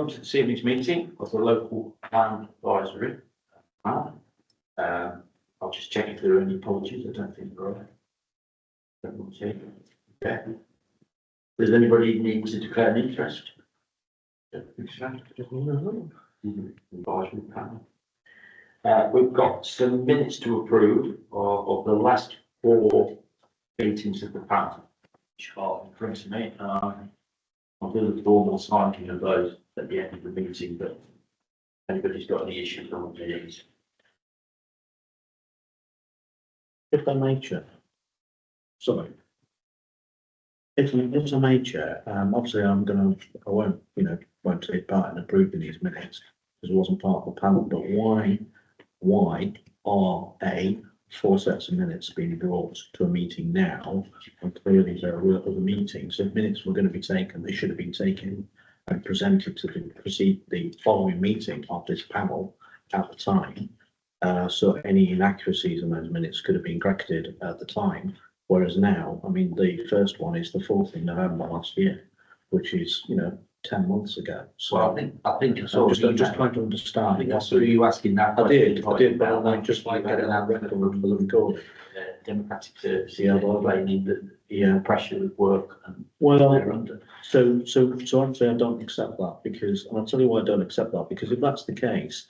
welcome to this evening's meeting of the local plan advisory. I'll just check if there are any apologies. I don't think there are. Okay. Does anybody need to declare an interest? Advisory panel. We've got some minutes to approve of the last 4 meetings of the panel, which are in front of me. I'll do the formal signing of those at the end of the meeting, but if anybody's got any issues on the minutes. If I may, Chair. Sorry. If I may, Chair, obviously I won't take part in approving these minutes because it wasn't part of the panel, but why are 4 sets of minutes being brought to a meeting now? And clearly there are other meetings. If minutes were going to be taken, they should have been taken and presented to the following meeting of this panel at the time. So any inaccuracies in those minutes could have been corrected at the time. Whereas now, I mean, the first one is the 4th of November last year, which is, 10 months ago. So Well, I think it's all. I'm just trying to understand. I think that's what you asking that. I did, but I'd just like getting that record for the recording. Democratic services, Yeah, well, complaining that pressure of work and Well, they're under. so actually I don't accept that because, and I'll tell you why I don't accept that, because if that's the case,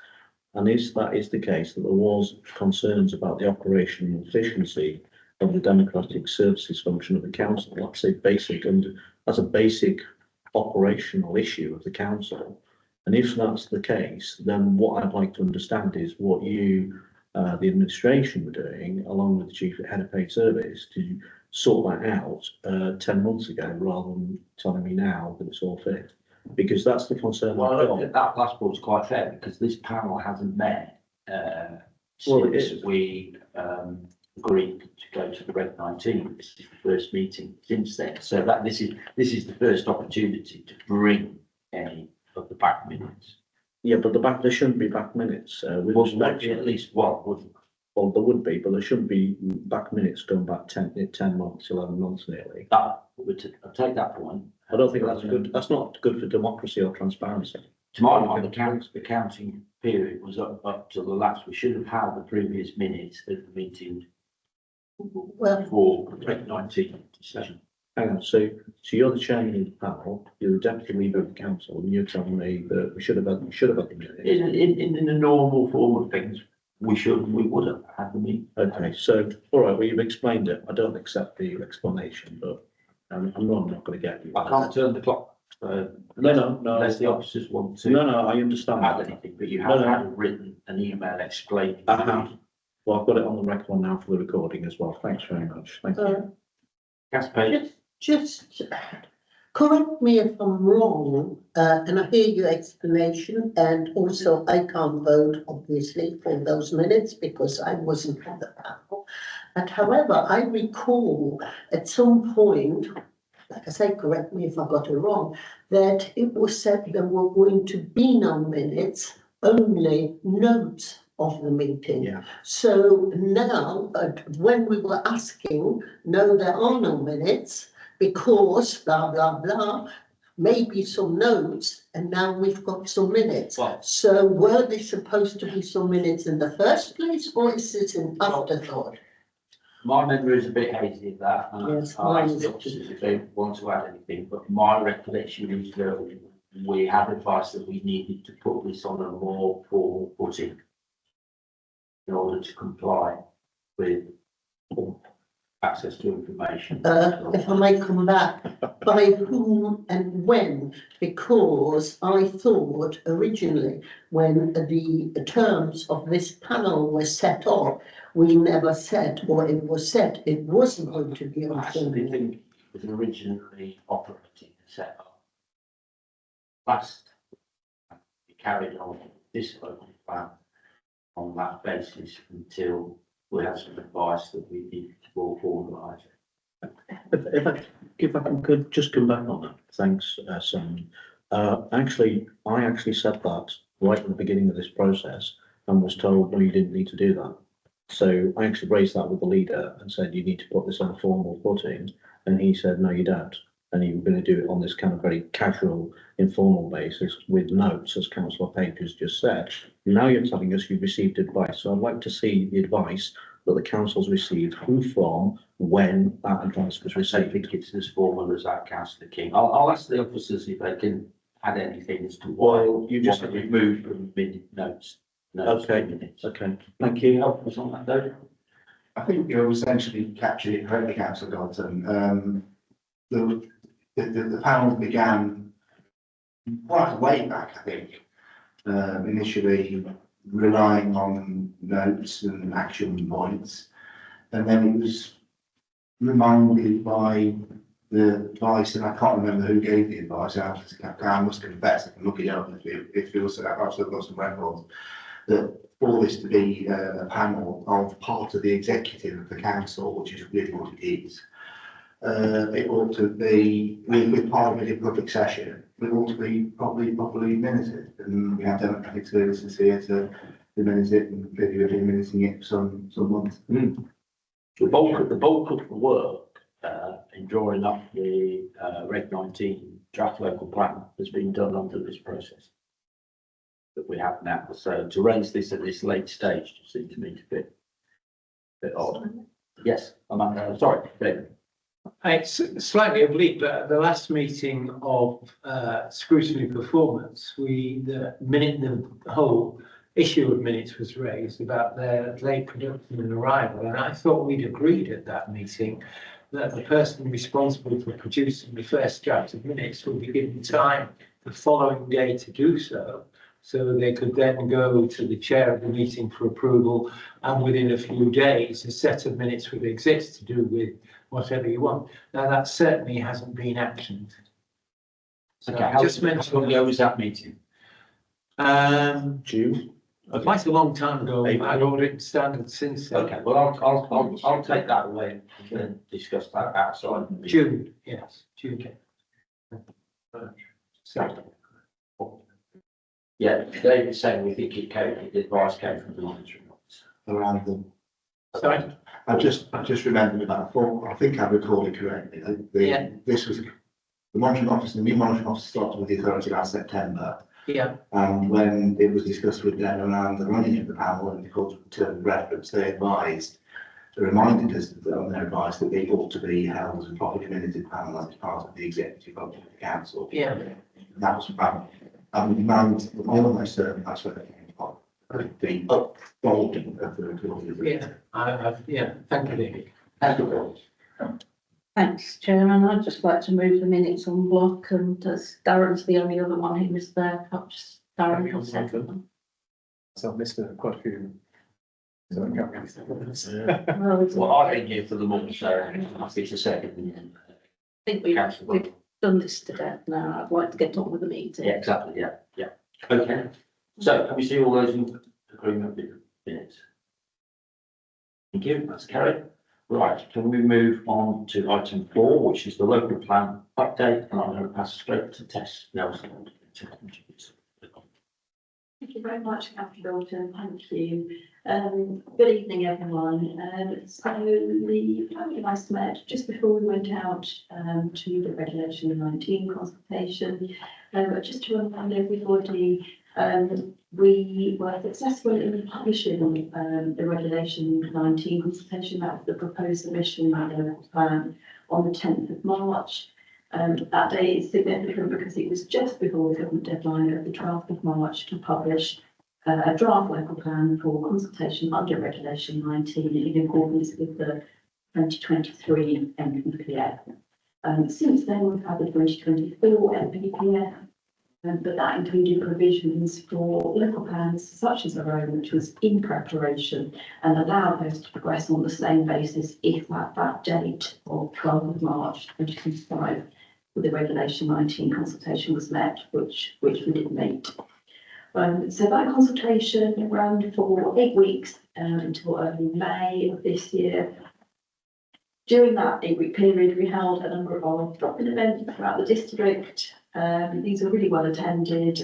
and if that is the case, that there was concerns about the operational efficiency of the democratic services function of the council, that's a basic operational issue of the council. And if that's the case, then what I'd like to understand is what you, the administration, were doing along with the chief head of paid service to sort that out 10 months ago, rather than telling me now that it's all fit. Because that's the concern. Well, I don't think that last one's quite fair because this panel hasn't met since we agreed to go to the Red 19. This is the first meeting since then. So that this is the first opportunity to bring any of the back minutes. Yeah, but there shouldn't be back minutes. With Well, respect to at least one, wouldn't there? Well, there would be, but there shouldn't be back minutes going back 10 months, 11 months nearly. I'll take that point. I don't think that's good. That's not good for democracy or transparency. To my mind, the counting period was up to the last. We should have had the previous minutes of the meeting for 2019 decision. Hang on, so you're the chairman of the panel, you're the deputy leader of the council, and you're telling me that we should have had the minutes. In the normal form of things, we would have had the meeting. Okay, so all right, well, you've explained it. I don't accept the explanation, but I'm not going to get you. I can't turn the clock. No. Unless the officers want to. No, I understand Add that. anything, but you have had written an email explaining. I have. Well, I've got it on the record now for the recording as well. Thanks very much. Thank you. Gas pay. Just correct me if I'm wrong, and I hear your explanation, and also I can't vote obviously for those minutes because I wasn't on the panel. But however, I recall at some point, like I say, correct me if I got it wrong, that it was said there were going to be no minutes, only notes of the meeting. Yeah. So now, when we were asking, no, there are no minutes because blah, blah, blah, maybe some notes, and now we've got some minutes. Well, So were there supposed to be some minutes in the first place, or is it an afterthought? my memory is a bit hazy of that. And Yes, I'll mine ask is the officers if they want to add anything, but my recollection is that we had advice that we needed to put this on a more formal footing in order to comply with access to information. If I may come back, by whom and when? Because I thought originally when the terms of this panel were set up, we never said, or it was said, it wasn't going to be I on actually film. think it was originally operating and set up last. We carried on this local plan on that basis until we had some advice that we needed to more formalise it. If I could just come back on that, thanks, Simon. I actually said that right at the beginning of this process and was told, no, you didn't need to do that. So I actually raised that with the leader and said, you need to put this on a formal footing. And he said, no, you don't. and you were going to do it on this kind of very casual, informal basis with notes, as Councillor Page has just said. Now you're telling us you've received advice, so I'd like to see the advice that the council's received, who from, when that advice was I received. think it's as formal as that, Councillor King. I'll ask the officers if they can add anything as to why Well, you just- what they removed from minute notes. Okay. Minutes. Okay, Thank you. Help us on that, though. I think you've essentially captured it correctly, Councillor Godson. The panel began quite a way back, I think, initially relying on notes and action points. And then it was reminded by the advice, and I can't remember who gave the advice, I must confess, I can look it up if it was, I've still got some records, that for this to be a panel of part of the executive of the council, which is really what it is, it ought to be, with Parliament in public session, it ought to be properly minuted. And we have democratic services here to minute it, and maybe we've been minuting it for some months. The bulk of the work in drawing up the Reg 19 draft local plan has been done under this process that we have now. So to raise this at this late stage just seems to me to be a bit odd. Yes, I'm sorry, David. It's slightly oblique, but at the last meeting of scrutiny performance, the whole issue of minutes was raised about their late production and arrival. And I thought we'd agreed at that meeting that the person responsible for producing the first draft of minutes would be given time the following day to do so. So they could then go to the chair of the meeting for approval, and within a few days, a set of minutes would exist to do with whatever you want. Now, that certainly hasn't been actioned. So Okay, I just mentioned, how long was that meeting? June? quite a long time ago, April. I'd audit standards since then. Okay, well, I'll take that away and then discuss that outside. the meeting. June, yes, June. So, Yeah, David's saying we think the advice came from the monitoring officer. Around them. sorry, I just remembered about four, I think I recorded correctly, Yeah. this was, the monitoring officer, the new monitoring officer started with the authority last September. yeah, And when it was discussed with them around the running of the panel and the court term of reference, they reminded us on their advice that they ought to be held as a properly minuted panel as part of the executive of the council. yeah. That was about, I'm almost certain that's where they came from. The upfolding of the recording. Yeah, thank you, David. Thanks, Chairman. I'd just like to move the minutes on block, and as Darren's the only other one who was there, perhaps Darren can second them. So I've missed quite a few. So I can't really say. Well, Well, I've been here for the month, so I'm happy to second. I think we've done this to death now. I'd like to get on with the meeting. Yeah, exactly, yeah. Okay, so can we see all those in agreement with minutes? Thank you, that's carried. Right, can we move on to item 4, which is the local plan update, and I'm going to pass straight to Tess Nelson. Thank you very much, Councillor Dalton. Thank you. Good evening, everyone. So the family and I met just before we went out to the Regulation 19 consultation. Just to remind everybody, we were successful in publishing the Regulation 19 consultation. That was the proposed submission of the local plan on the 10th of March. That day is significant because it was just before the government deadline of the 12th of March to publish a draft local plan for consultation under Regulation 19 in accordance with the 2023 NPPF. Since then, we've had the 2024 NPPF, but that included provisions for local plans such as our own, which was in preparation and allowed those to progress on the same basis if at that date of 12th of March 2025 the Regulation 19 consultation was met, which we did meet. So that consultation ran for 8 weeks until early May of this year. During that 8-week period, we held a number of drop-in events throughout the district. These were really well attended.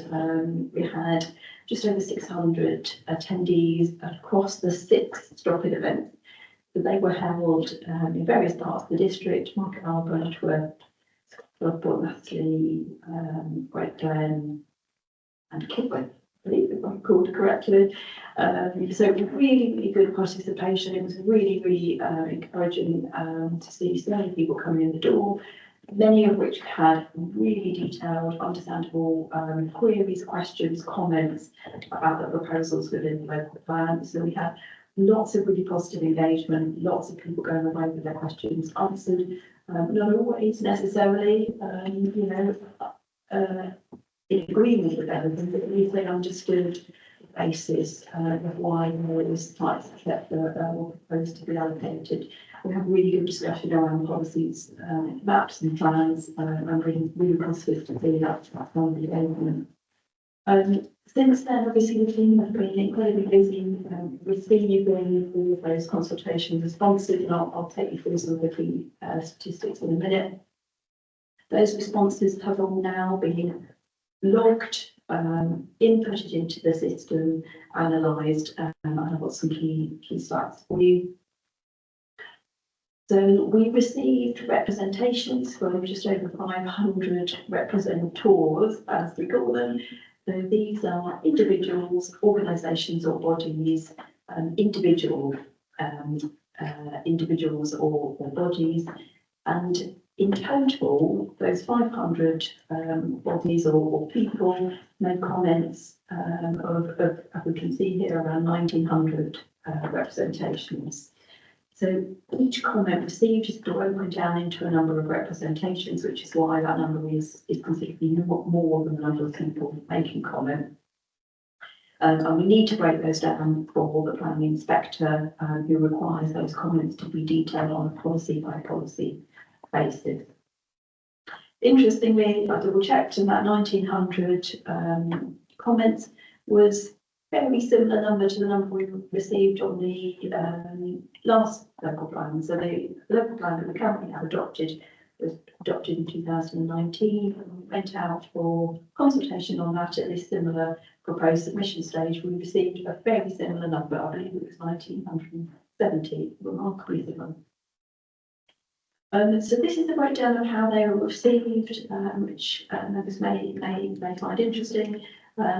We had just over 600 attendees across the 6 drop-in events. So they were held in various parts of the district: Market Harbour, Ashworth, Southport, Natalie, Great Glen, and Kidwell, I believe if I recalled correctly. So really, really good participation. It was really, really encouraging to see so many people coming in the door, many of which had really detailed, understandable queries, questions, comments about the proposals within the local plan. So we had lots of really positive engagement, lots of people going away with their questions answered, not always necessarily, in agreement with everything, but at least they understood the basis of why there was types that were proposed to be allocated. We have really good discussion around policies, maps and plans, and really positive to see that from the engagement. Since then, obviously, the team have been incredibly busy receiving all of those consultation responses, and I'll take you through some of the key statistics in a minute. Those responses have all now been logged, inputted into the system, analysed, and I've got some key slides for you. So we received representations from just over 500 representors, as we call them. So these are individuals, organisations or bodies, individuals or bodies, and in total, those 500 bodies or people made comments of, as we can see here, around 1900 representations. So each comment received is broken down into a number of representations, which is why that number is considerably more than the number of people making comment. And we need to break those down for the planning inspector, who requires those comments to be detailed on a policy by policy basis. Interestingly, I double checked, and that 1900 comments was very similar number to the number we received on the last local plan. So the local plan that we currently have adopted was adopted in 2019. And we went out for consultation on that at this similar proposed submission stage. We received a very similar number. I believe it was 1970, remarkably similar. So this is the breakdown of how they were received, which members may find interesting.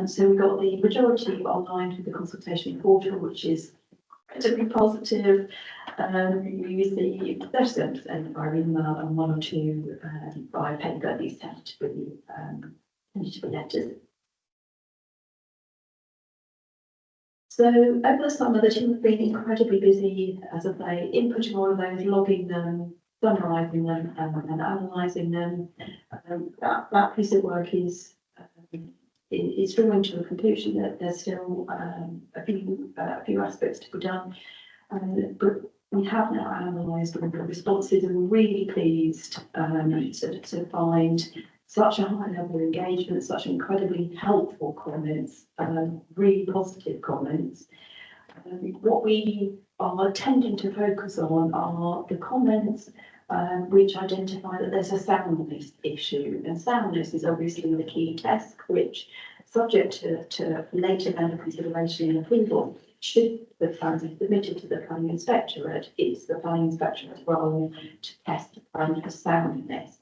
So we got the majority online through the consultation portal, which is relatively positive. We received 37% by email and 1 or 2 by paper. These tended to be letters. So over the summer, the team have been incredibly busy, as I say, inputting all of those, logging them, summarising them, and analysing them. That piece of work is drawing to a conclusion that there's still a few aspects to be done, but we have now analysed all the responses and we're really pleased to find such a high level of engagement, such incredibly helpful comments, really positive comments. What we are tending to focus on are the comments which identify that there's a soundness issue, and soundness is obviously the key test, which, subject to later member consideration and approval, should the plans be submitted to the planning inspectorate, it's the planning inspectorate's role to test the plan for soundness.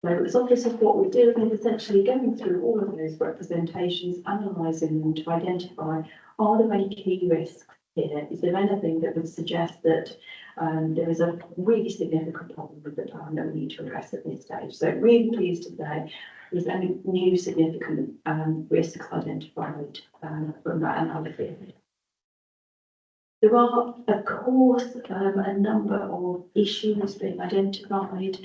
So as officers, what we're doing is essentially going through all of those representations, analysing them to identify, are there any key risks here? Is there anything that would suggest that there is a really significant problem with the plan that we need to address at this stage? So really pleased to say there's any new significant risks identified from that analysis. There are, of course, a number of issues being identified,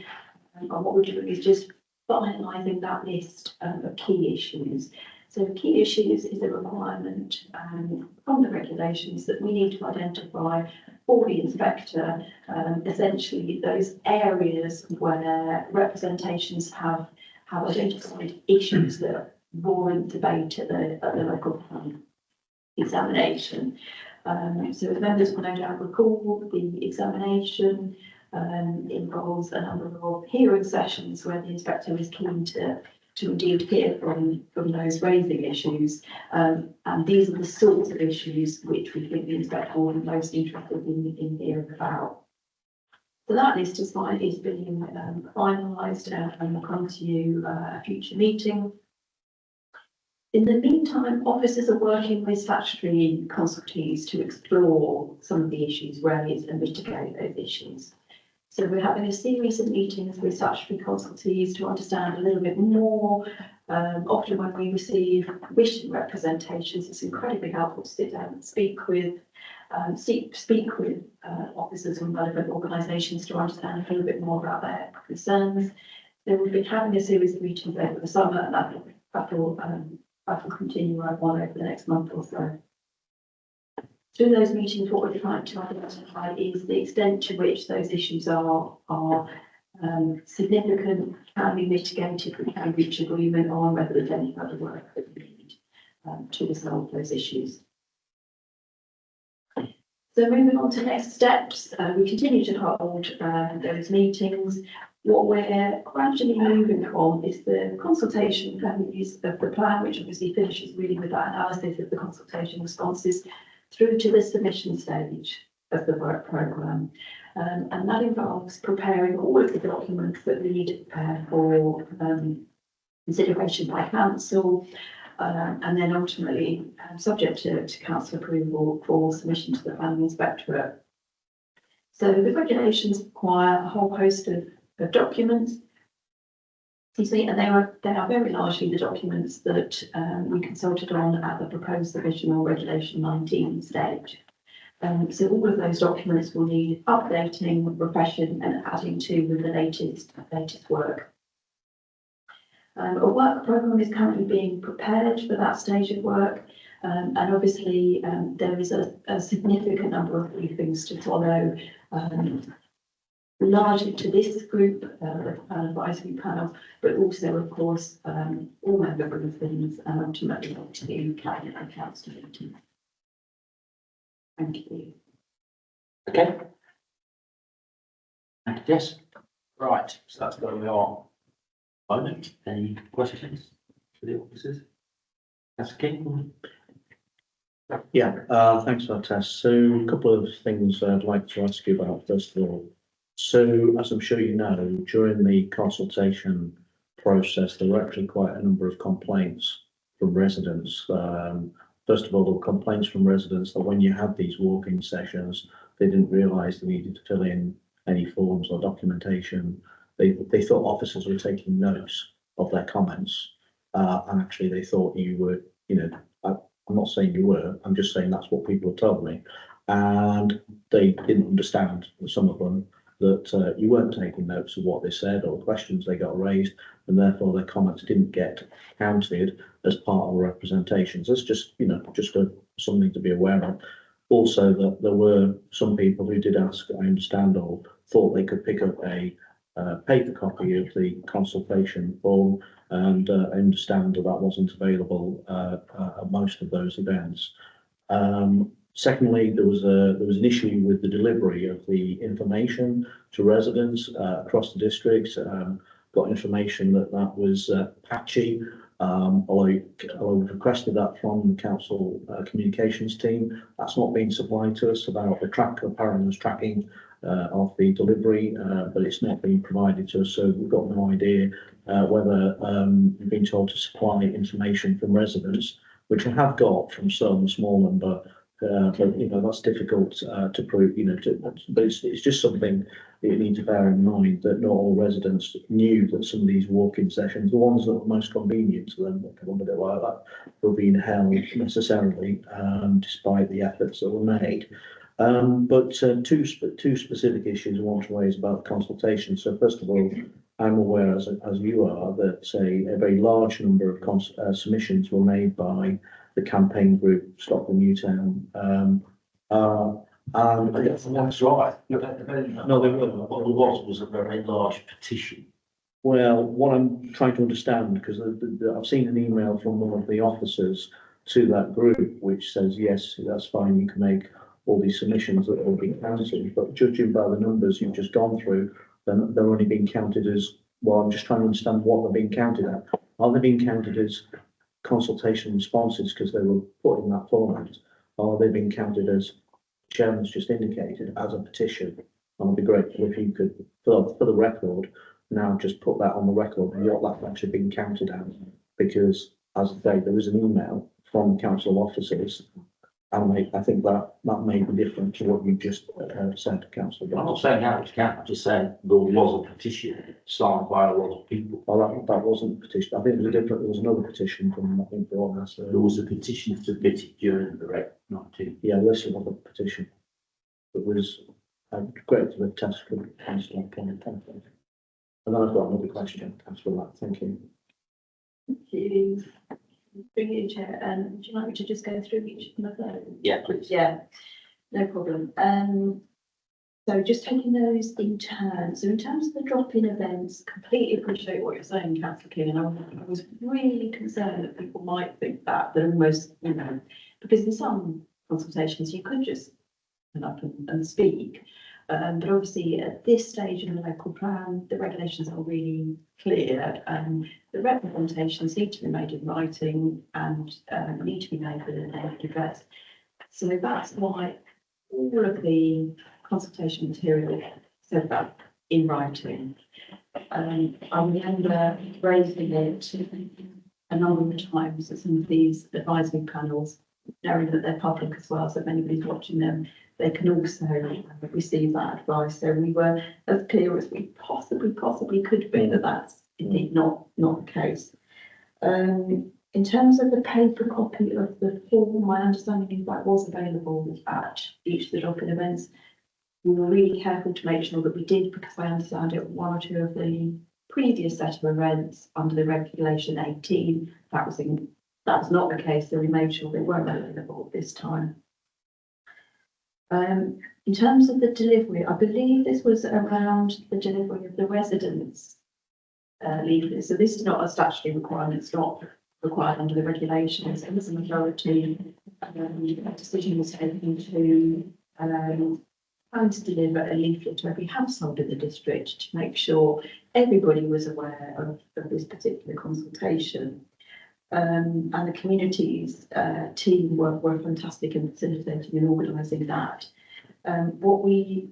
and what we're doing is just finalising that list of key issues. So key issues is a requirement from the regulations that we need to identify for the inspector, essentially those areas where representations have identified issues that warrant debate at the local plan examination. So as members will no doubt recall, the examination involves a number of hearing sessions where the inspector is keen to indeed hear from those raising issues. And these are the sorts of issues which we think the inspector will be most interested in hearing about. So that list is being finalised and will come to you at a future meeting. In the meantime, officers are working with statutory consultees to explore some of the issues raised and mitigate those issues. So we're having a series of meetings with statutory consultees to understand a little bit more. Often when we receive written representations, it's incredibly helpful to sit down and speak with officers from relevant organisations to understand a little bit more about their concerns. So we've been having a series of meetings over the summer, and that will continue on over the next month or so. Through those meetings, what we're trying to identify is the extent to which those issues are significant, can be mitigated, we can reach agreement on whether there's any further work that we need to resolve those issues. So moving on to next steps, we continue to hold those meetings. What we're gradually moving from is the consultation phase of the plan, which obviously finishes really with that analysis of the consultation responses, through to the submission stage of the work programme. And that involves preparing all of the documents that we need to prepare for consideration by council, and then ultimately subject to council approval for submission to the planning inspectorate. So the regulations require a whole host of documents. Excuse me, and they are very largely the documents that we consulted on at the proposed submission or regulation 19 stage. So all of those documents will need updating, refreshing and adding to with the latest work. A work programme is currently being prepared for that stage of work, and obviously there is a significant number of briefings to follow, largely to this group, the Plan Advisory Panel, but also, of course, all member briefings and ultimately to Cabinet and Council meetings. Thank you. Okay. Thank you, Jess. Right, so that's where we are. Moment, any questions for the officers? That's King. Yeah, thanks for that, Tess. So a couple of things I'd like to ask you about, first of all. So, as I'm sure you know, during the consultation process, there were actually quite a number of complaints from residents. First of all, there were complaints from residents that when you had these walking sessions, they didn't realise they needed to fill in any forms or documentation. They thought officers were taking notes of their comments, and actually they thought you were, I'm not saying you were, I'm just saying that's what people have told me. And they didn't understand, some of them, that you weren't taking notes of what they said or questions they got raised, and therefore their comments didn't get counted as part of the representations. That's just, something to be aware of. Also, that there were some people who did ask, I understand, or thought they could pick up a paper copy of the consultation form, and I understand that wasn't available at most of those events. Secondly, there was an issue with the delivery of the information to residents across the district. Got information that was patchy. Although we requested that from the council communications team, that's not been supplied to us. About the tracking of the delivery, but it's not been provided to us, so we've got no idea whether we've been told to supply information from residents, which I have got from some small number. But that's difficult to prove. But it's just something that you need to bear in mind, that not all residents knew that some of these walk-in sessions, the ones that were most convenient to them, a bit like that, were being held necessarily, despite the efforts that were made. But two specific issues I want to raise about the consultation. So first of all, I'm aware, as you are, that a very large number of submissions were made by the campaign group Stop the Newtown. That's right. No, there were. What there was a very large petition. Well, what I'm trying to understand, because I've seen an email from one of the officers to that group, which says, yes, that's fine, you can make all these submissions that will be counted, but judging by the numbers you've just gone through, then they're only being counted as, well, I'm just trying to understand what they're being counted at. Are they being counted as consultation responses because they were put in that format? Or are they being counted, as Chairman's just indicated, as a petition? And it'd be great if you could, for the record, now just put that on the record, what that's actually been counted as. Because as I say, there is an email from council officers. And I think that may be different to what you just said, councillor. I'm not saying how it's counted, I'm just saying there was a petition signed by a lot of people. Well, that wasn't a petition. I think there was another petition from, I think, Brian. There was a petition submitted during the Rec 19. Yeah, this was a petition. It was great to attest for councillor Kenneth. And then I've got another question, councillor Matt, thank you. Thank you. Bring you, Chair, would you like me to just go through each of them? Yeah, please. Yeah, no problem. So just taking those in turn. So in terms of the drop-in events, completely appreciate what you're saying, councillor King, and I was really concerned that people might think that they're almost, you know, because in some consultations you could just turn up and speak. But obviously at this stage in the local plan, the regulations are really clear. The representations need to be made in writing and need to be made with a name address. So that's why all of the consultation material said that in writing. I remember raising it a number of times at some of these advisory panels, knowing that they're public as well, so if anybody's watching them, they can also receive that advice. So we were as clear as we possibly could be that that's indeed not the case. In terms of the paper copy of the form, my understanding is that was available at each of the drop-in events. We were really careful to make sure that we did, because I understand it, one or two of the previous set of events under the regulation 18, that was not the case, so we made sure they weren't available this time. In terms of the delivery, I believe this was around the delivery of the residents' leaflets. So this is not a statutory requirement, it's not required under the regulations. And as a majority, a decision was taken to plan to deliver a leaflet to every household in the district to make sure everybody was aware of this particular consultation. And the communities team were fantastic in facilitating and organising that. What we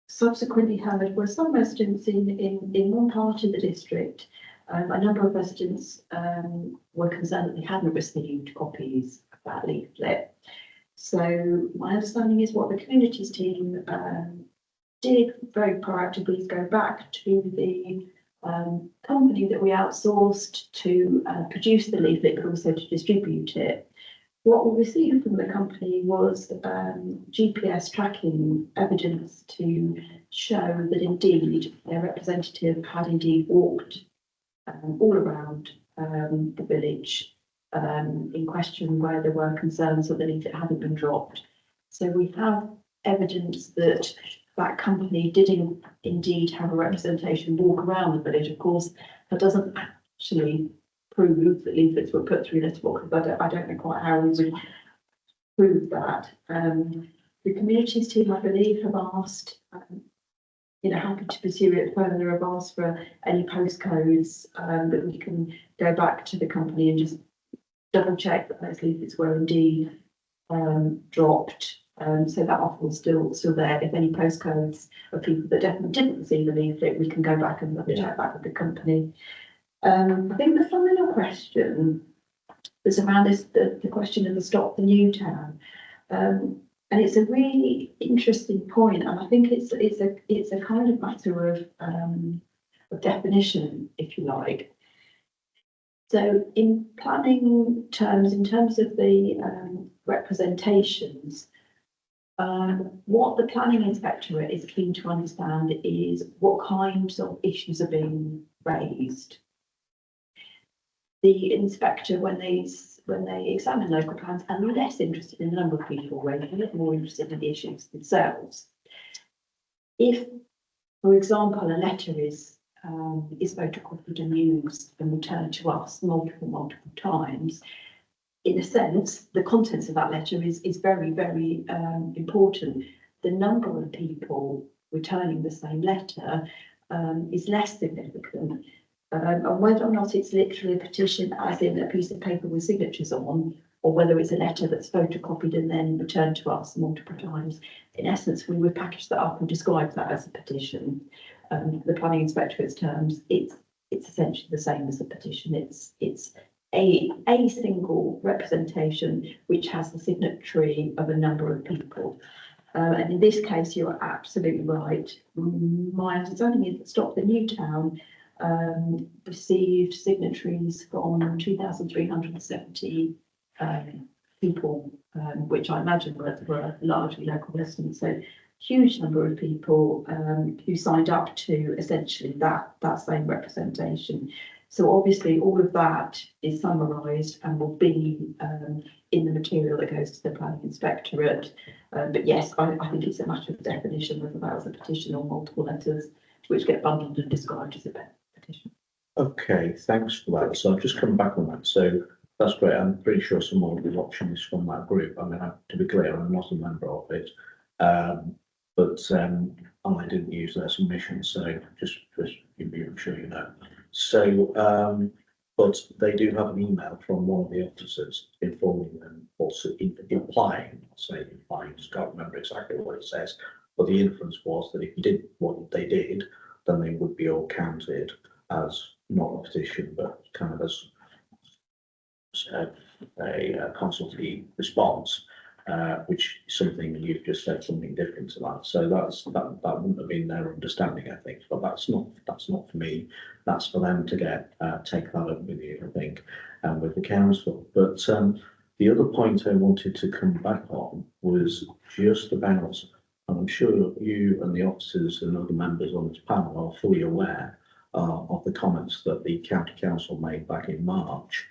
subsequently heard were some residents in one part of the district. A number of residents were concerned that they hadn't received copies of that leaflet. So my understanding is what the communities team did very proactively is go back to the company that we outsourced to produce the leaflet, but also to distribute it. What we received from the company was GPS tracking evidence to show that indeed their representative had indeed walked all around the village in question where there were concerns that the leaflet hadn't been dropped. So we have evidence that that company did indeed have a representation walk around the village. Of course, that doesn't actually prove that leaflets were put through letterboxes, but I don't know quite how we would prove that. The communities team, I believe, have asked, happy to pursue it further, have asked for any postcodes that we can go back to the company and just double check that those leaflets were indeed dropped. So that offer is still there. If any postcodes of people that definitely didn't receive the leaflet, we can go back and check back with the company. I think the final question was around the question of the Stop the Newtown. And it's a really interesting point, and I think it's a kind of matter of definition, if you like. So in planning terms, in terms of the representations, what the planning inspectorate is keen to understand is what kinds of issues are being raised. The inspector, when they examine local plans, are less interested in the number of people raising it, more interested in the issues themselves. If, for example, a letter is photocopied and used and returned to us multiple times, in a sense, the contents of that letter is very, very important. The number of people returning the same letter is less significant. And whether or not it's literally a petition, as in a piece of paper with signatures on, or whether it's a letter that's photocopied and then returned to us multiple times. In essence, we would package that up and describe that as a petition. The planning inspectorate's terms, it's essentially the same as a petition. It's a single representation which has the signatory of a number of people. And in this case, you're absolutely right. My understanding is that Stop the New Town received signatories from 2,370 people, which I imagine were largely local residents. So huge number of people who signed up to essentially that same representation. So obviously all of that is summarised and will be in the material that goes to the planning inspectorate. But yes, I think it's a matter of definition, whether that was a petition or multiple letters which get bundled and described as a petition. Okay, thanks for that. So I've just come back on that. So that's great. I'm pretty sure someone will be watching this from that group. I mean, to be clear, I'm not a member of it. But I didn't use their submission, so just I'm sure you know. So, but they do have an email from one of the officers informing them, also implying, just can't remember exactly what it says, but the inference was that if you did what they did, then they would be all counted as not a petition, but kind of as a consultative response. Which is something you've just said something different to that. So that wouldn't have been their understanding, I think. But that's not for me. That's for them to take that up with you, I think, and with the council. But the other point I wanted to come back on was just about, and I'm sure you and the officers and other members on this panel are fully aware of the comments that the county council made back in March,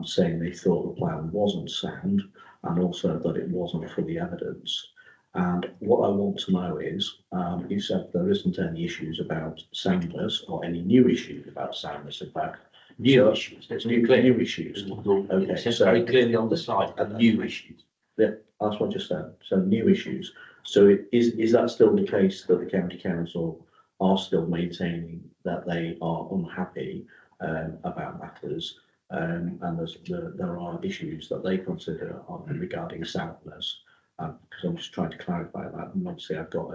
saying they thought the plan wasn't sound, and also that it wasn't fully evidenced. And what I want to know is, you said there isn't any issues about soundness or any new issues about soundness, in fact. New issues, there's New issues. Okay, Okay, it says so- very clearly on the side, new issues. Yeah, that's what I just said. So new issues. So is that still the case that the county council are still maintaining that they are unhappy about matters? And there are issues that they consider regarding soundness, because I'm just trying to clarify that. And obviously, I've got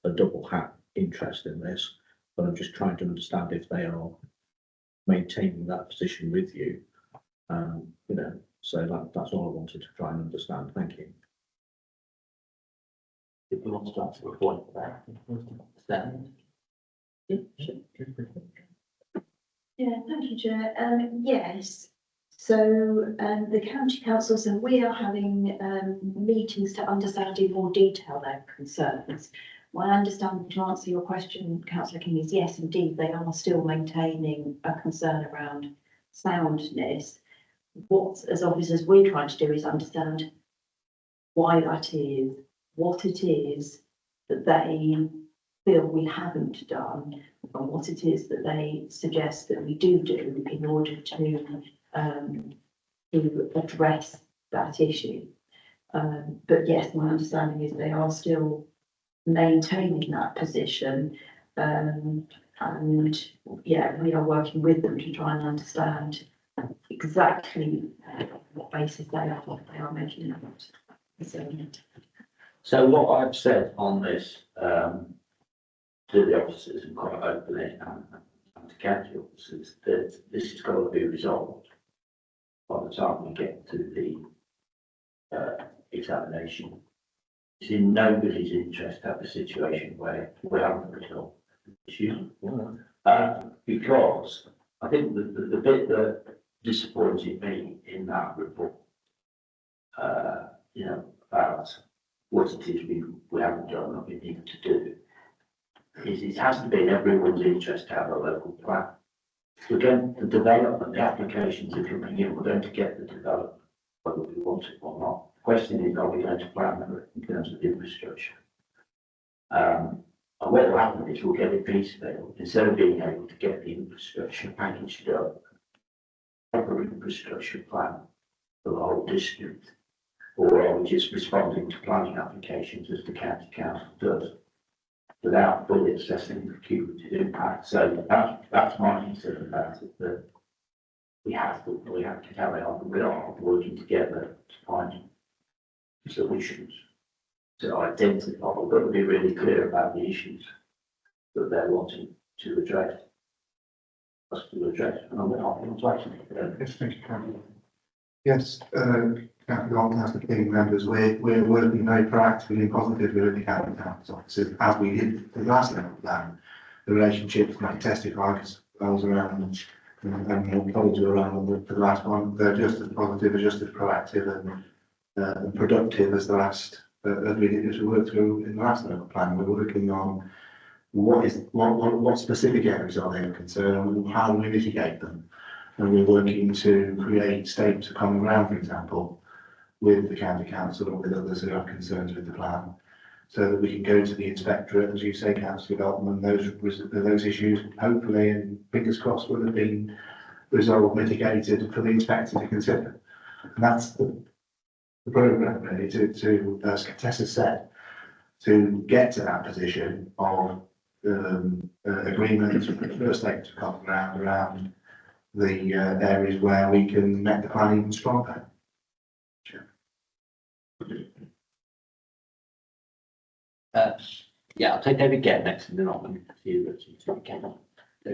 a double hat interest in this, but I'm just trying to understand if they are maintaining that position with you. So that's all I wanted to try and understand. Thank you. If you want to answer the point there, stand. Yeah, thank you, Chair. Yes, so the county council, so we are having meetings to understand in more detail their concerns. My understanding, to answer your question, Councillor King, is yes, indeed, they are still maintaining a concern around soundness. What, as officers, we're trying to do is understand why that is, what it is that they feel we haven't done, and what it is that they suggest that we do in order to address that issue. But yes, my understanding is they are still maintaining that position, and yeah, we are working with them to try and understand exactly what basis they are making that. So what I've said on this, to the officers and quite openly and to county officers, that this has got to be resolved by the time we get to the examination. It's in nobody's interest to have a situation where we haven't resolved the issue. Because I think the bit that disappointed me in that report, about what it is we haven't done what we need to do, is it has to be in everyone's interest to have a local plan. We're going to develop, the applications are coming in, we're going to get the development, whether we want it or not. The question is, are we going to plan for it in terms of infrastructure? And what will happen is we'll get a piecemeal, instead of being able to get the infrastructure packaged up, proper infrastructure plan for the whole district, or are we just responding to planning applications as the county council does, without fully assessing the cumulative impact? So that's my concern about it, that we have to carry on, we are working together to find solutions, to identify, we've got to be really clear about the issues that they're wanting to address. Us to address, and I'm not to actually. Yes, thank you, Councillor. Yes, Councillor Gold, Councillor King, members, we're working very proactively and positively with the county council officers, as we did the last level plan. The relationships, I can testify, because I was around and my colleagues were around for the last one, they're just as positive, just as proactive and productive as the last, as we worked through in the last level plan. We're working on what specific areas are they of concern and how do we mitigate them. And we're working to create statements of common ground, for example, with the county council or with others who have concerns with the plan, so that we can go to the inspectorate, as you say, Councillor Dalton, and those issues, hopefully, and fingers crossed, will have been resolved, mitigated for the inspector to consider. And that's the programme, really, to, as Contessa said, to get to that position of agreements, first statements of common ground around the areas where we can make the plan even stronger. Yeah, I'll take David Gett next, and then I'll move to you, Richard.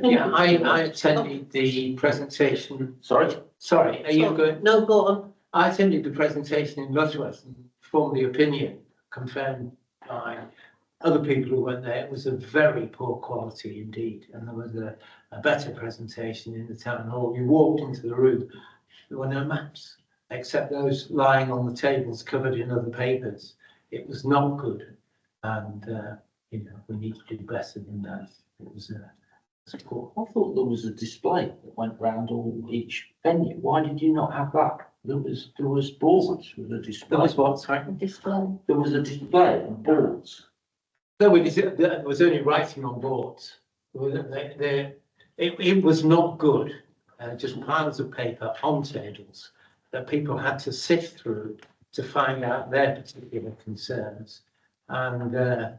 Yeah, I attended the presentation. Sorry? Sorry, are you good? No, go on. I attended the presentation in Lutterworth and formed the opinion, confirmed by other people who went there. It was a very poor quality indeed, and there was a better presentation in the town hall. You walked into the room, there were no maps, except those lying on the tables covered in other papers. It was not good, and you know, we need to do better than that. It was poor. I thought there was a display that went round all each venue. Why did you not have that? There was boards with a display. There was what, sorry? Display. There was a display and boards. No, there was only writing on boards. It was not good, just piles of paper on tables that people had to sift through to find out their particular concerns. And the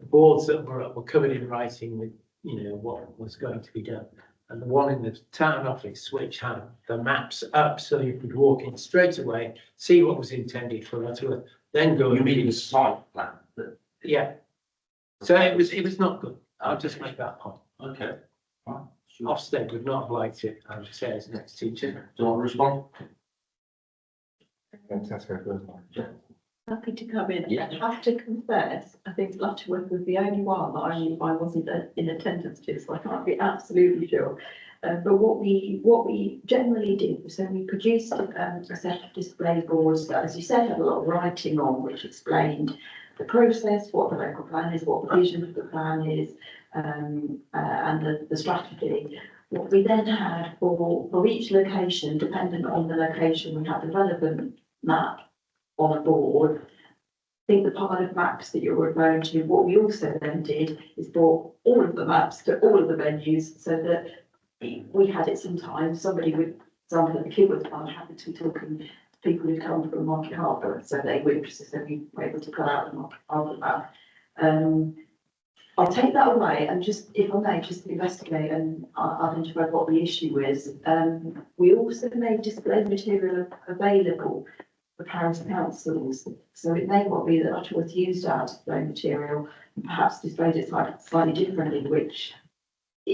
boards that were covered in writing with, you know, what was going to be done. And the one in the town office, which had the maps up so you could walk in straight away, see what was intended for us, then go. You mean the site plan? Yeah. So it was not good. I'll just make that point. Okay. Fine. Sure. Ofsted would not have liked it, I would say, as next teacher. Do you want to respond? Happy to come in. Yeah. I have to confess, I think Lutterworth was the only one that I wasn't in attendance to, so I can't be absolutely sure. But what we generally did was then we produced a set of display boards that, as you said, had a lot of writing on, which explained the process, what the local plan is, what the vision of the plan is, and the strategy. What we then had for each location, dependent on the location, we had the relevant map on a board. I think the pile of maps that you're referring to, what we also then did is brought all of the maps to all of the venues so that we had it sometimes, somebody would, for example, at the Kidworth Fund happened to be talking to people who'd come from Market Harbour, so they were interested, so we were able to pull out the Market Harbour map. I'll take that away and just, if I may, just investigate and identify what the issue is. We also made display material available for parish councils, so it may well be that Lutterworth used our display material and perhaps displayed it slightly differently, which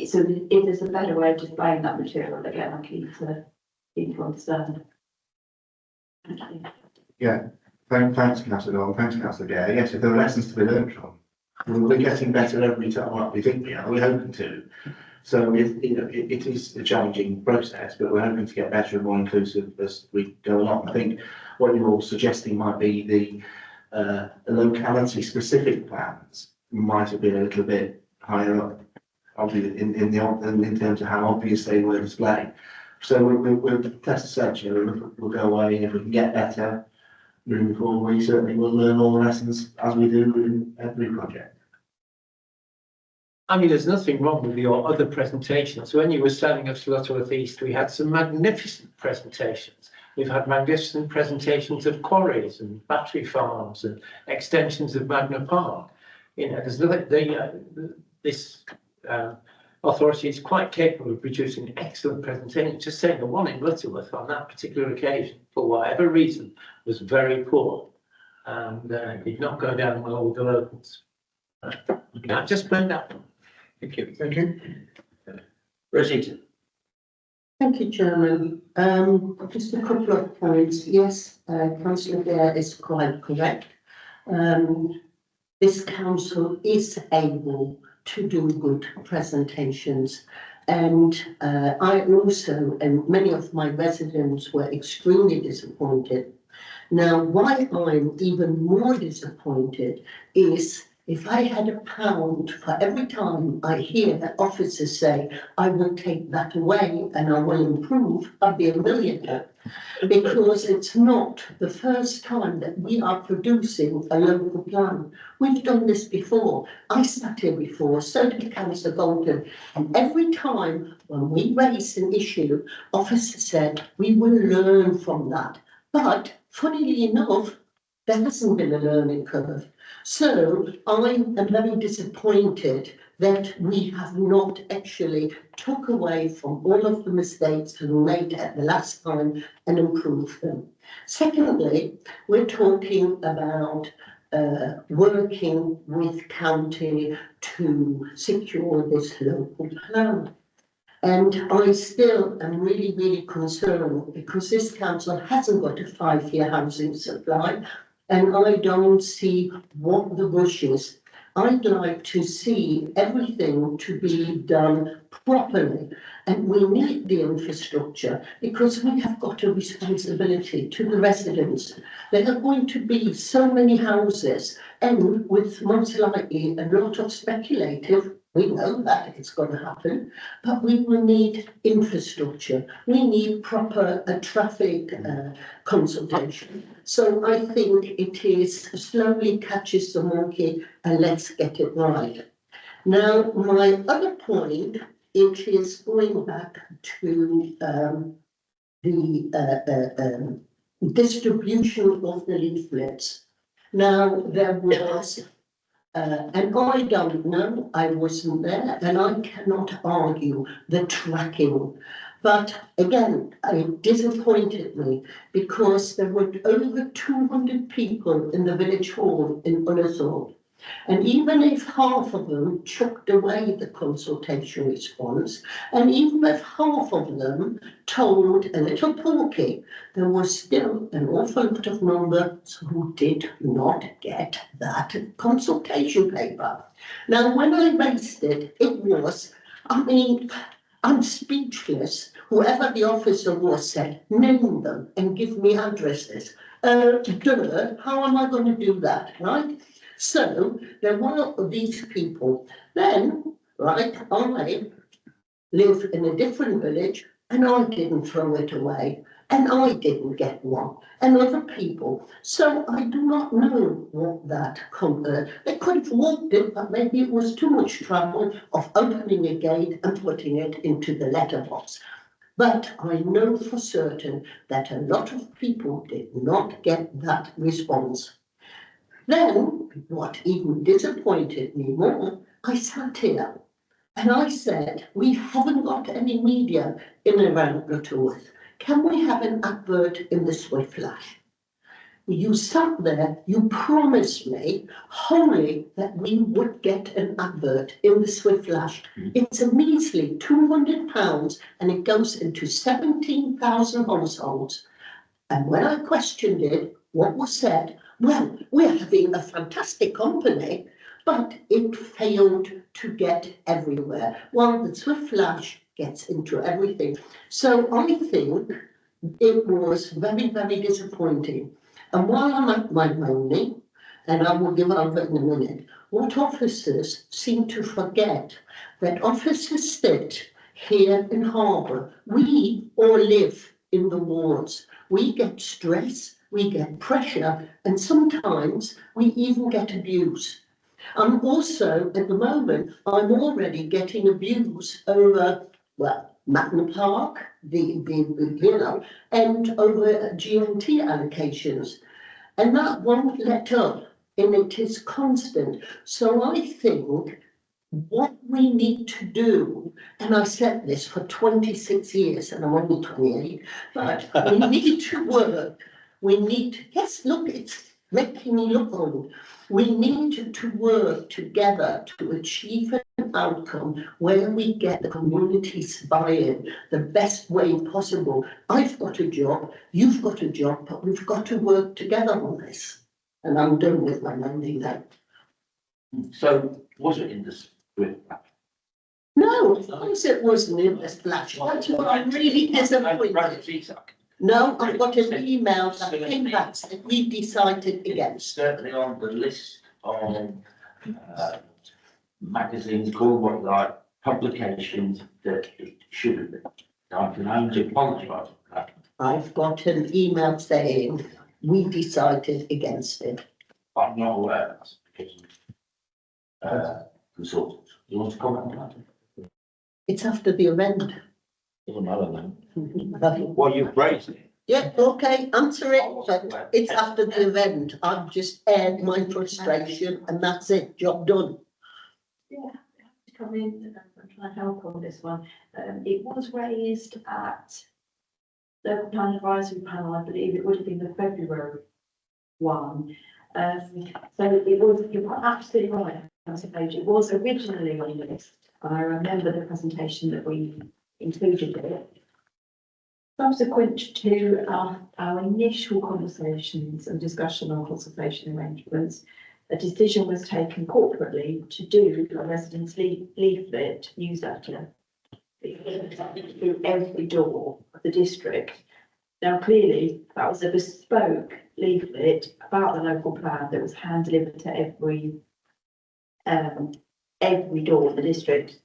so if there's a better way of displaying that material, again, I'm keen to understand. Thank you. Yeah, thanks, Councillor Dalton, thanks, Councillor Gare. Yes, if there are lessons to be learned from, we're getting better every time. Well, we think we are. We're hoping to. So it is a challenging process, but we're hoping to get better and more inclusive as we go along. I think what you're all suggesting might be the locality specific plans might have been a little bit higher up, obviously in terms of how obvious they were displayed. So we'll test the search here. We'll go away, and if we can get better moving forward, we certainly will learn all the lessons as we do in every project. I mean, there's nothing wrong with your other presentations. When you were selling us Lutterworth East, we had some magnificent presentations. We've had magnificent presentations of quarries and battery farms and extensions of Magna Park. You know, there's nothing. authority is quite capable of producing excellent presentations. Just saying the one in Lutterworth on that particular occasion, for whatever reason, was very poor and did not go down well with the locals. I've just played that one. Thank you. Thank you. Rosita. Thank you, Chairman. Just a couple of points. Yes, councillor Dare is quite correct. This council is able to do good presentations. And I also, and many of my residents were extremely disappointed. Now, why I'm even more disappointed is if I had £1 for every time I hear that officers say, I will take that away and I will improve, I'd be a millionaire. Because it's not the first time that we are producing a local plan. We've done this before. I sat here before, so did Councillor Bolton. And every time when we raised an issue, officers said, we will learn from that. But funnily enough, there hasn't been a learning curve. So I am very disappointed that we have not actually took away from all of the mistakes that were made at the last time and improved them. Secondly, we're talking about working with county to secure this local plan. And I still am really, really concerned because this council hasn't got a 5-year housing supply. And I don't see what the rush is. I'd like to see everything to be done properly. And we need the infrastructure because we have got a responsibility to the residents. There are going to be so many houses and with most likely a lot of speculative. We know that it's going to happen, but we will need infrastructure. We need proper traffic consultation. So I think it is slowly catches the monkey and let's get it right. Now, my other point, it is going back to the distribution of the leaflets. Now, there was and I don't know, I wasn't there, and I cannot argue the tracking. But again, it disappointed me because there were over 200 people in the village hall in Ullathorpe. And even if half of them chucked away the consultation response, and even if half of them told a little porky, there was still an awful lot of numbers who did not get that consultation paper. Now, when I raised it, it was, I mean, I'm speechless. Whoever the officer was said, name them and give me addresses. How am I going to do that, right? So there were these people. Then, right, I live in a different village and I didn't throw it away and I didn't get one and other people. So I do not know what that they could have walked it, but maybe it was too much trouble of opening a gate and putting it into the letterbox. But I know for certain that a lot of people did not get that response. Then, what even disappointed me more, I sat here and I said, we haven't got any media in around Lutterworth. Can we have an advert in the Swift Flash? You sat there, you promised me wholly that we would get an advert in the Swift Flash. It's a measly £200 and it goes into 17,000 households. And when I questioned it, what was said? Well, we're having a fantastic company, but it failed to get everywhere. Well, the Swift Flash gets into everything. So I think it was very, very disappointing. And while I'm at my moaning, and I will give over in a minute, what officers seem to forget that officers sit here in Harbour. We all live in the wards. We get stress, we get pressure, and sometimes we even get abuse. I'm also, at the moment, I'm already getting abuse over, well, Magna Park, and over GMT allocations. And that won't let up, and it is constant. So I think what we need to do, and I said this for 26 years and I'm only 28, but we need to work. We need, yes, look, it's making me look old. We need to work together to achieve an outcome where we get the community's buy-in the best way possible. I've got a job, you've got a job, but we've got to work together on this. And I'm done with my landing now. So was it in the Swift? No, of course it wasn't in the splash. That's what I'm really disappointed. No, I've got an email that came back that we decided against. Certainly on the list of magazines, called what you like, publications that it shouldn't be. I can only apologise for that. I've got an email saying we decided against it. I'm not aware of that because consultants. You want to comment on that? It's after the event. Doesn't matter then. Well, you've raised it. Yeah, okay, answer it, but it's after the event. I've just aired my frustration and that's it, job done. Yeah, I have to come in and try and help on this one. It was raised at local plan advisory panel, I believe it would have been the February one. So it was, you're absolutely right, Councillor Page, it was originally on the list. I remember the presentation that we included it. Subsequent to our initial conversations and discussion on consultation arrangements, a decision was taken corporately to do a residence leaflet newsletter through every door of the district. Now, clearly, that was a bespoke leaflet about the local plan that was hand delivered to every door of the district.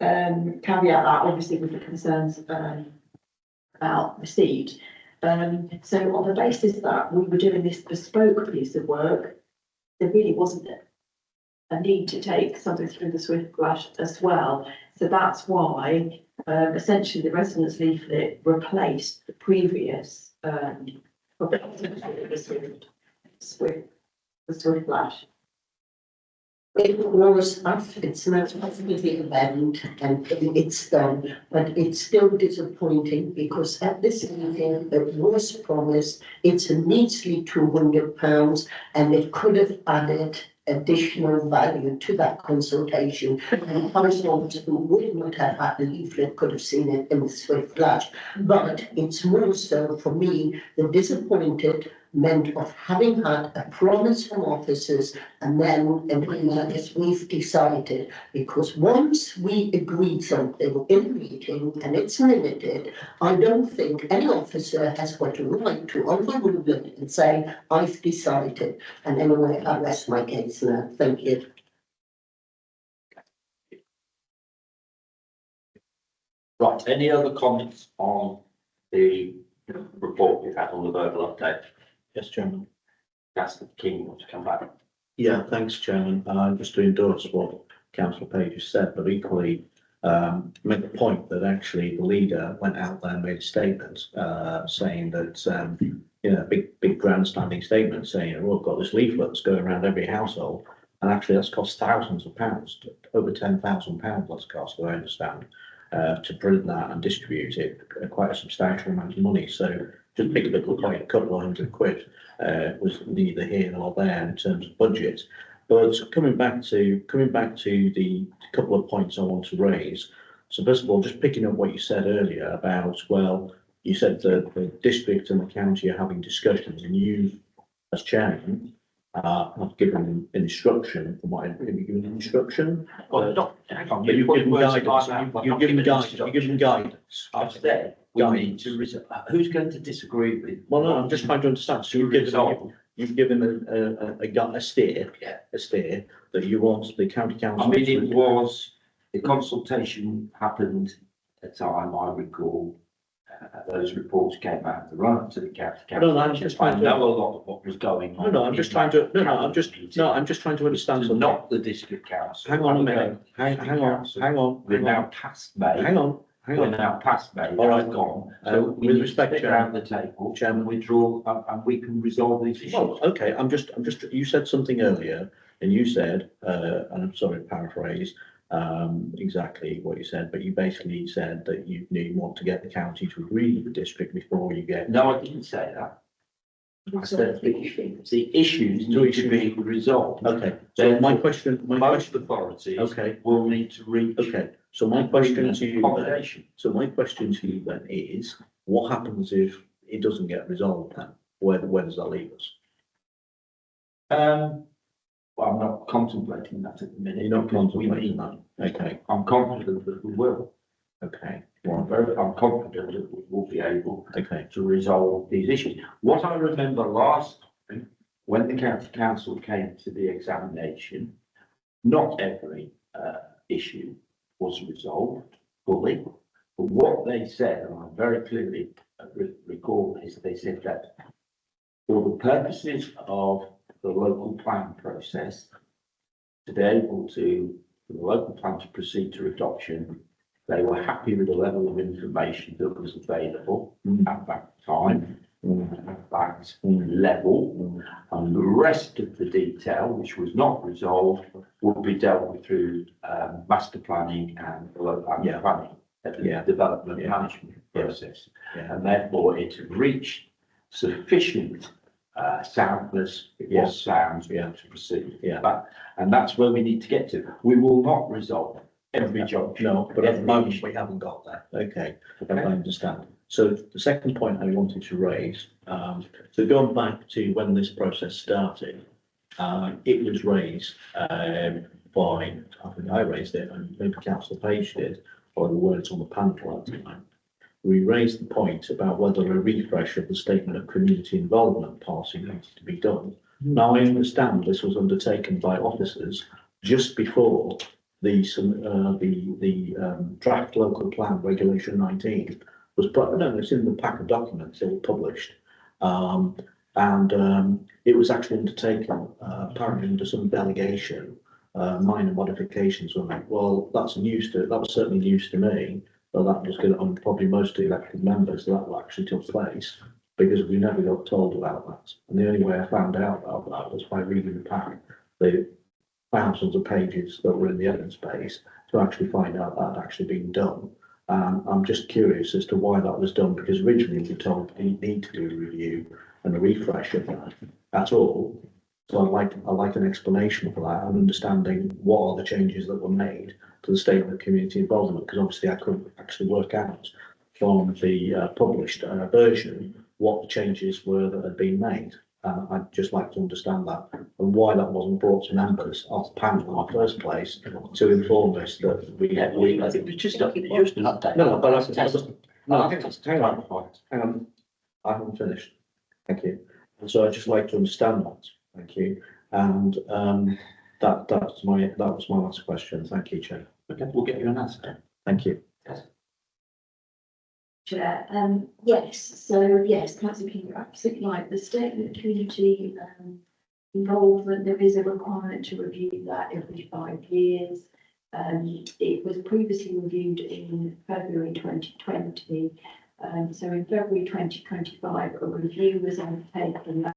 Caveat that obviously with the concerns about receipt. So on the basis that we were doing this bespoke piece of work, there really wasn't a need to take something through the Swift Flash as well. So that's why essentially the residence leaflet replaced the previous the Swift Flash. It was after, it's not after the event and it's done, but it's still disappointing because at this meeting it was promised it's a measly £200 and it could have added additional value to that consultation. And households who wouldn't have had the leaflet could have seen it in the Swift Flash. But it's more so for me, the disappointed meant of having had a promise from officers and then as we've decided, because once we agreed something in a meeting and it's limited, I don't think any officer has got a right to overrule it and say, I've decided. And anyway, I rest my case now. Thank you. Right, any other comments on the report we've had on the verbal update? Yes, Chairman. That's the King wants to come back. Yeah, thanks, Chairman. Just to endorse what Councillor Page has said, but equally make the point that actually the leader went out there and made a statement saying that, you know, big grandstanding statement saying, oh, I've got this leaflet that's going around every household. And actually that's cost thousands of pounds, over £10,000 that's cost, I understand, to print that and distribute it, quite a substantial amount of money. So just pick a little point, a couple of £100 was neither here nor there in terms of budget. But coming back to the couple of points I want to raise. So first of all, just picking up what you said earlier about, well, you said that the district and the county are having discussions and you, as chairman, have given an instruction from what I've given instruction. Well, not, hang on, But you've given words in guidance, my mouth. you've given guidance. I've said, we need to resolve, who's going to disagree with? Well, no, I'm just trying to understand. So you've given a steer, Yeah. a steer that you want the county council. I mean, it was, the consultation happened at a time, I recall, those reports came out, the run up to the county council. No, I'm just I trying to. know a lot of what was going on. I'm just trying to. I'm just trying to understand It's something. not the district council. Hang on a minute. Hang on. We're now past May. Hang on. We're now past May. All right. That's gone. So we with need to respect, sit Chairman. around the table, Chairman. withdraw, and we can resolve these issues. Well, okay. I'm just. You said something earlier and you said, and I'm sorry to paraphrase, exactly what you said, but you basically said that you want to get the county to agree with the district before you get. No, I didn't say that. I said the issues need to be resolved. Okay, so my question, Most authorities okay, will need to reach. okay, so my question to you then, Accommodation. so my question to you then is, what happens if it doesn't get resolved then? Where does that leave us? Well, I'm not contemplating that at the minute. You're not because we contemplating need- that, okay, I'm confident that we will. okay, I'm confident that we will be able okay, to resolve these issues. What I remember last time, when the county council came to the examination, not every issue was resolved fully. But what they said, and I very clearly recall this, they said that for the purposes of the local plan process, to be able to, for the local plan to proceed to adoption, they were happy with the level of information that was available at that time, at that level, and the rest of the detail, which was not resolved, would be dealt with through master planning and local Yeah. planning, Yeah. development Yeah. management Yeah. process, yeah, and therefore it had reached sufficient soundness, it Yeah. was sound Yeah. to proceed. Yeah. And that's where we need to get to. We will not resolve every job. no, but at the every moment, issue. we haven't got that, okay. I Okay. understand. So the second point I wanted to raise, so going back to when this process started, it was raised, by, I think I raised it, and maybe Councillor Page did, or the words on the panel at the time. We raised the point about whether a refresh of the statement of community involvement policy needs to be done. Now, I understand this was undertaken by officers just before the draft local plan regulation 19 was put, no, it's in the pack of documents that were published. It was actually undertaken, apparently under some delegation, minor modifications were made. Well, that was certainly news to me, but that was good on probably most elected members that actually took place, because we never got told about that. And the only way I found out about that was by reading the pack, the thousands of pages that were in the evidence base, to actually find out that had actually been done. I'm just curious as to why that was done, because originally we were told we need to do a review and a refresh of that. That's all. So I'd like an explanation for that and understanding what are the changes that were made to the statement of community involvement, because obviously I couldn't actually work out from the published version what the changes were that had been made. I'd just like to understand that and why that wasn't brought to members of the panel in the first place to inform us that we. I think it's just an update. No, but I think it's hang on. I haven't finished. Thank you. And so I'd just like to understand that. Thank you. And that was my last question. Thank you, Chair. Okay, we'll get you an answer. Thank you. Chair, yes, so yes, Councillor King, you're absolutely right. The statement of community involvement, there is a requirement to review that every 5 years. It was previously reviewed in February 2020. So in February 2025, a review was undertaken.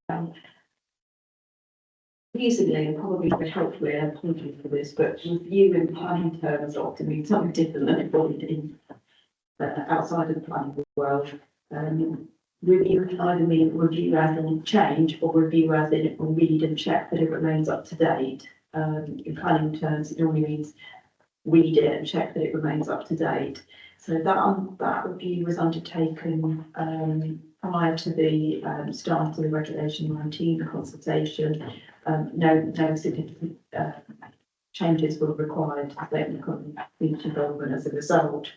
Easily and probably very helpfully, and apologies for this, but review in planning terms often means something different than it would in outside of the planning world. Review can either mean review as in change, or review as in read and check that it remains up to date. In planning terms, it normally means read it and check that it remains up to date. So that review was undertaken prior to the start of the Regulation 19 consultation. No significant changes were required to the statement of community involvement as a result.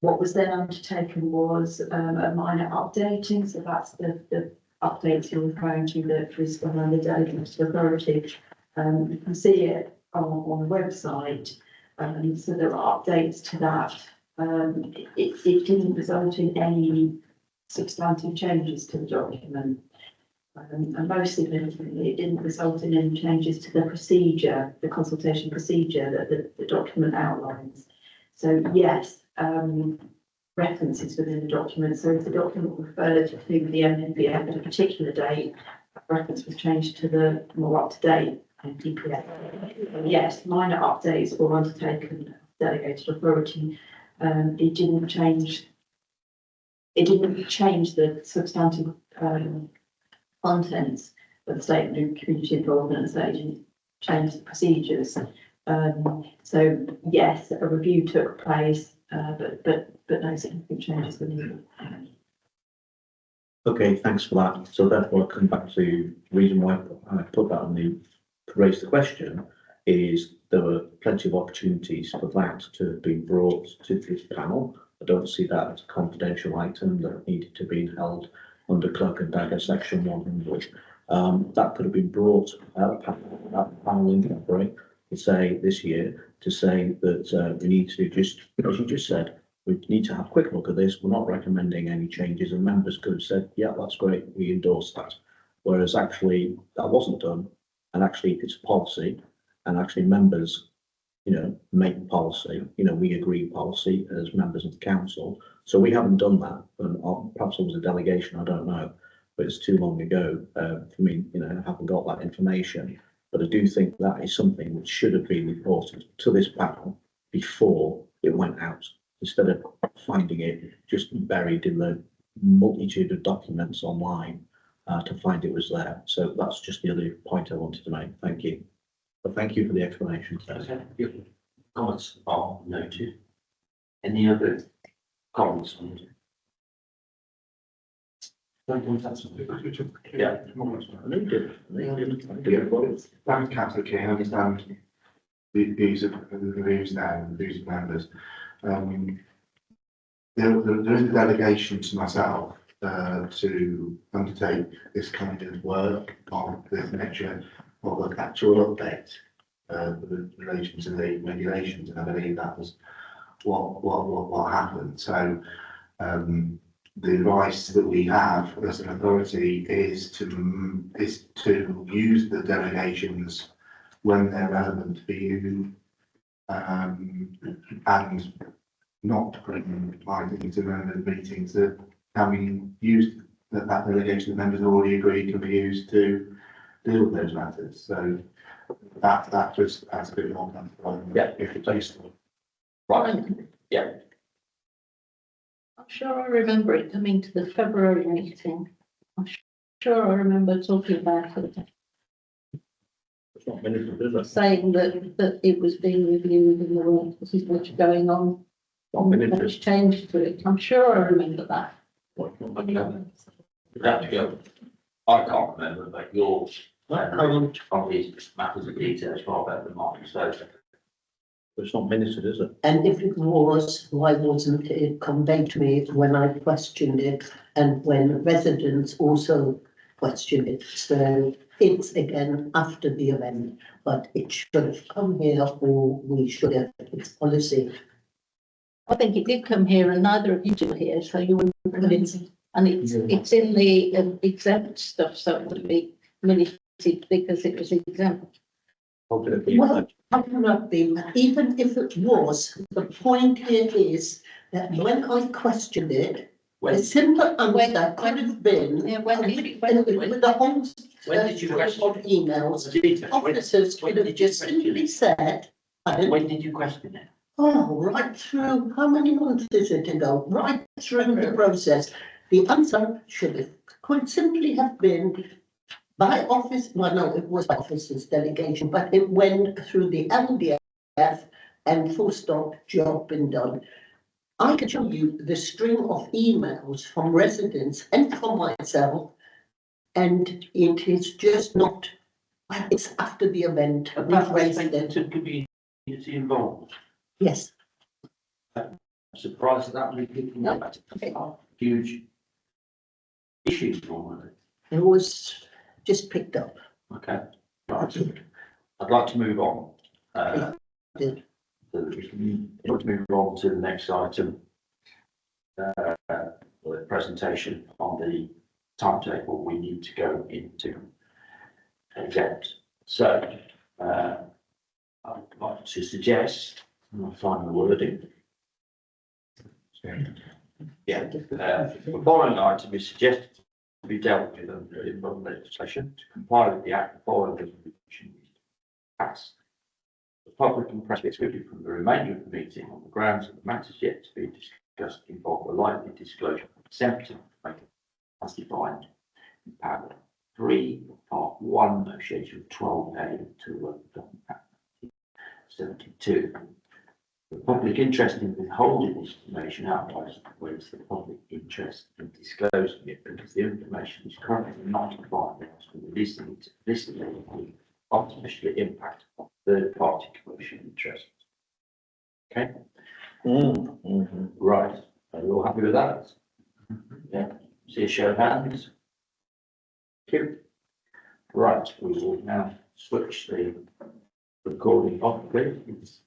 What was then undertaken was a minor updating, so that's the updates you're referring to that was behind the delegated authority. You can see it on the website, so there are updates to that. It didn't result in any substantive changes to the document. And most significantly, it didn't result in any changes to the procedure, the consultation procedure that the document outlines. So yes, references within the document. So if the document referred to the MNBF at a particular date, reference was changed to the more up-to-date DPS. Yes, minor updates were undertaken, delegated authority. It didn't change the substantive contents of the statement of community involvement, so it didn't change the procedures. So yes, a review took place, but no significant changes were needed. Okay, thanks for that. So therefore, I come back to the reason why I put that on the, to raise the question, is there were plenty of opportunities for that to have been brought to this panel. I don't see that as a confidential item that needed to be held under Cloak and Dagger section 100. That could have been brought panel in February to say this year, to say that we need to just, as you just said, we need to have a quick look at this. We're not recommending any changes, and members could have said, yeah, that's great, we endorse that. Whereas actually that wasn't done, and actually it's a policy, and actually members, you know, make policy. You know, we agree policy as members of the council. So we haven't done that, and perhaps it was a delegation, I don't know, but it's too long ago for me. You know, I haven't got that information, but I do think that is something which should have been reported to this panel before it went out, instead of finding it just buried in the multitude of documents online to find it was there. So that's just the other point I wanted to make. Thank you. But thank you for the explanation. Okay, your comments are noted. Any other comments on it? Yeah. Thank Councillor King. I understand the views of the views now and the views of members. There is a delegation to myself to undertake this kind of work on the nature of the actual update in relation to the regulations, and I believe that was what happened. So the advice that we have as an authority is to use the delegations when they're relevant for you, and not bring items to members' meetings that can be used, that delegation of members already agreed can be used to deal with those matters. So that just adds a bit more comfort. Yeah. If it's useful. Right, yeah. I'm sure I remember it coming to the February meeting. I'm sure I remember talking about it, It's not minutes, is it? saying that it was being reviewed and there was much going on. Not minutes. Much change to it. I'm sure I remember that. That go. I can't remember, but yours, on these matters of detail is far better than mine, so. It's not minutes, is it? And if it was, why wasn't it conveyed to me when I questioned it and when residents also questioned it? So it's again after the event, but it should have come here, or we should have, it's policy. I think it did come here and neither of you two were here, so you wouldn't. But it's, And it's in the exempt stuff, so it would be minuted because it was exempt. well, how can that be? Even if it was, the point here is that when I questioned it, the simple answer could have been, Yeah, with the whole When did you question of emails, Detail. officers could have just simply said, When did you question it? oh, right through, how many months is it ago? Right through the process. The answer should have, quite simply have been by office, well, no, it was by officers delegation, but it went through the LDF and full stop, job been done. I can show you the stream of emails from residents and from myself, and it is just not, well, it's after the event. We've raised it. To community involved. Yes. I'm surprised that was picking up huge issues normally. It was just picked up. Okay, right. I'd like to move on. Did. I'd like to move on to the next item. The presentation on the timetable we need to go into exempt. So, I'd like to suggest, and I'll find the wording. Yeah, the following item is suggested to be dealt with under involved legislation to comply with the Act, the following resolution is passed. The public and press excluded from the remainder of the meeting on the grounds that the matters yet to be discussed involve a likely disclosure of sensitive information as defined in paragraph 3 of part 1 of schedule 12A to 72. The public interest in withholding this information outweighs the public interest in disclosing it because the information is currently not provided and releasing it will artificially impact on third-party commercial interests. Okay, right. Are you all happy with that? Yeah. See a show of hands. Thank you. Right, we will now switch the recording off, please.